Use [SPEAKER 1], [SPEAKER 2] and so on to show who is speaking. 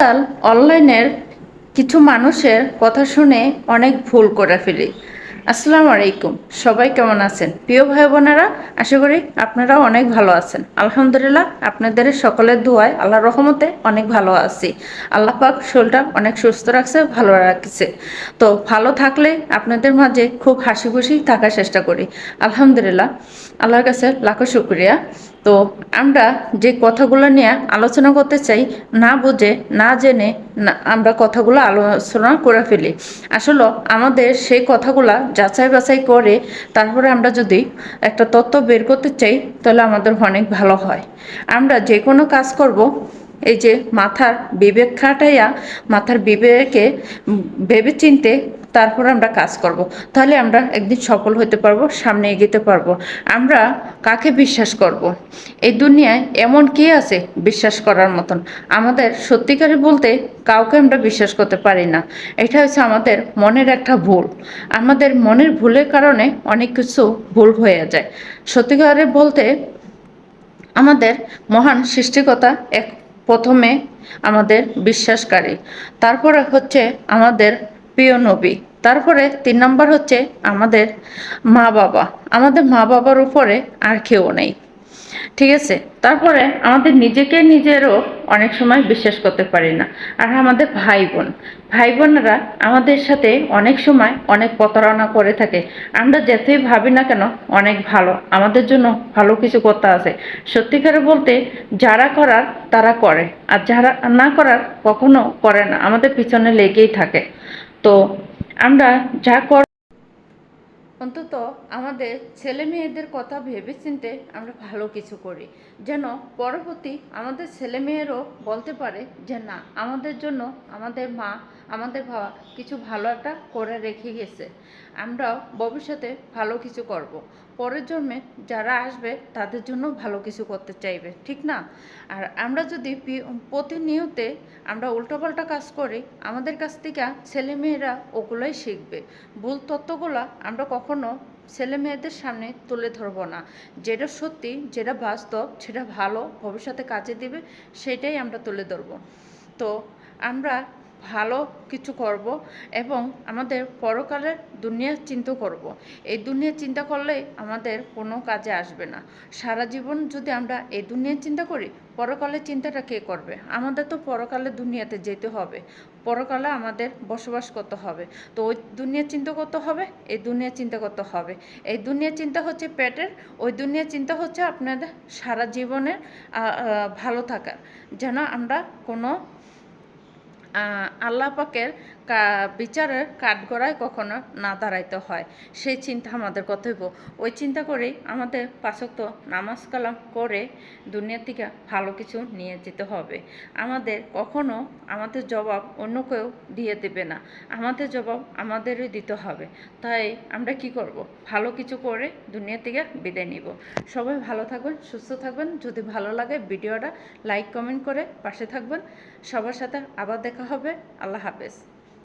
[SPEAKER 1] আজকাল অনলাইনের কিছু মানুষের কথা শুনে অনেক ভুল করে ফেলি। আসসালামু আলাইকুম, সবাই কেমন আছেন? প্রিয় ভাই বোনেরা, আশা করি আপনারাও অনেক ভালো আছেন। আলহামদুলিল্লাহ, আপনাদের সকলের দোয়ায় আল্লাহর রহমতে অনেক ভালো আছি। আল্লাহ পাক শরীরটা অনেক সুস্থ রাখছে, ভালো রাখছে। তো ভালো থাকলে আপনাদের মাঝে খুব হাসি খুশি থাকার চেষ্টা করি। আলহামদুলিল্লাহ, আল্লাহর কাছে লাখো শুকরিয়া। তো আমরা যে কথাগুলো নিয়ে আলোচনা করতে চাই, না বুঝে না জেনে না আমরা কথাগুলো আলোচনা করে ফেলি। আসলে আমাদের সেই কথাগুলো যাচাই বাছাই করে তারপরে আমরা যদি একটা তথ্য বের করতে চাই, তাহলে আমাদের অনেক ভালো হয়। আমরা যে কোনো কাজ করব, এই যে মাথার বিবেক খাটাইয়া মাথার বিবেকে ভেবে চিনতে তারপর আমরা কাজ করব, তাহলে আমরা একদিন সফল হতে পারবো, সামনে এগোতে পারবো। আমরা কাকে বিশ্বাস করব? এই দুনিয়ায় এমন কে আছে বিশ্বাস করার মতন? আমাদের সত্যিকারে বলতে কাউকে আমরা বিশ্বাস করতে পারি না। এটা হচ্ছে আমাদের মনের একটা ভুল। আমাদের মনের ভুলের কারণে অনেক কিছু ভুল হয়ে যায়। সত্যিকারে বলতে আমাদের মহান সৃষ্টিকর্তা এক প্রথমে আমাদের বিশ্বাসকারী, তারপরে হচ্ছে আমাদের প্রিয় নবী, তারপরে 3 নম্বর হচ্ছে আমাদের মা বাবা। আমাদের মা বাবার উপরে আর কেউ নেই, ঠিক আছে? তারপরে আমাদের নিজেরও অনেক সময় বিশ্বাস করতে পারি না। আর আমাদের ভাই বোনেরা আমাদের সাথে অনেক সময় অনেক প্রতারণা করে থাকে। আমরা যেতেই ভাবি না কেন অনেক ভালো, আমাদের জন্য ভালো কিছু করতে আছে। সত্যিকারে বলতে যারা করার তারা করে, আর যারা না করার কখনো করে না, আমাদের পিছনে লেগেই থাকে। তো আমরা যা অন্তত আমাদের ছেলে মেয়েদের কথা ভেবেচিন্তে আমরা ভালো কিছু করি, যেন পরবর্তী আমাদের ছেলে মেয়েরও বলতে পারে যে না, আমাদের জন্য আমাদের মা আমাদের বাবা কিছু ভালো একটা করে রেখে গেছে, আমরাও ভবিষ্যতে ভালো কিছু করব। পরের জন্মে যারা আসবে তাদের জন্য ভালো কিছু করতে চাইবে, ঠিক না? আর আমরা যদি প্রতিনিয়তে আমরা উল্টোপাল্টা কাজ করি, আমাদের কাছ থেকে ছেলে মেয়েরা ওগুলোই শিখবে। ভুল তথ্যগুলো আমরা কখনো ছেলে মেয়েদের সামনে তুলে ধরবো না। যেটা সত্যি, যেটা বাস্তব, যেটা ভালো ভবিষ্যতে কাজে দিবে, সেটাই আমরা তুলে ধরবো। তো আমরা ভালো কিছু করব এবং আমাদের পরকালের দুনিয়ার চিন্তা করব। এই দুনিয়ার চিন্তা করলে আমাদের কোনো কাজে আসবে না। সারা জীবন যদি আমরা এই দুনিয়ার চিন্তা করি, পরকালের চিন্তাটা কে করবে? আমাদের তো পরকালের দুনিয়াতে যেতে হবে, পরকালে আমাদের বসবাস করতে হবে। তো ওই দুনিয়ার চিন্তা করতে হবে, এই দুনিয়ার চিন্তা করতে হবে। এই দুনিয়ার চিন্তা হচ্ছে পেটের, ওই দুনিয়ার চিন্তা হচ্ছে আপনাদের সারা জীবনের ভালো থাকার, যেন আমরা কোনো আল্লাহ পাকের বিচারের কাঠগড়ায় কখনো না দাঁড়াইতে হয়, সেই চিন্তা আমাদের কর্তব্য। ওই চিন্তা করেই আমাদের 5 ওয়াক্ত নামাজ কালাম করে দুনিয়া থেকে ভালো কিছু নিয়ে যেতে হবে। আমাদের কখনো আমাদের জবাব অন্য কেউ দিয়ে দেবে না, আমাদের জবাব আমাদেরই দিতে হবে। তাই আমরা কি করব? ভালো কিছু করে দুনিয়া থেকে বিদায় নিব। সবাই ভালো থাকবেন, সুস্থ থাকবেন। যদি ভালো লাগে ভিডিওটা লাইক কমেন্ট করে পাশে থাকবেন। সবার সাথে আবার দেখা হবে। আল্লাহ হাফেজ।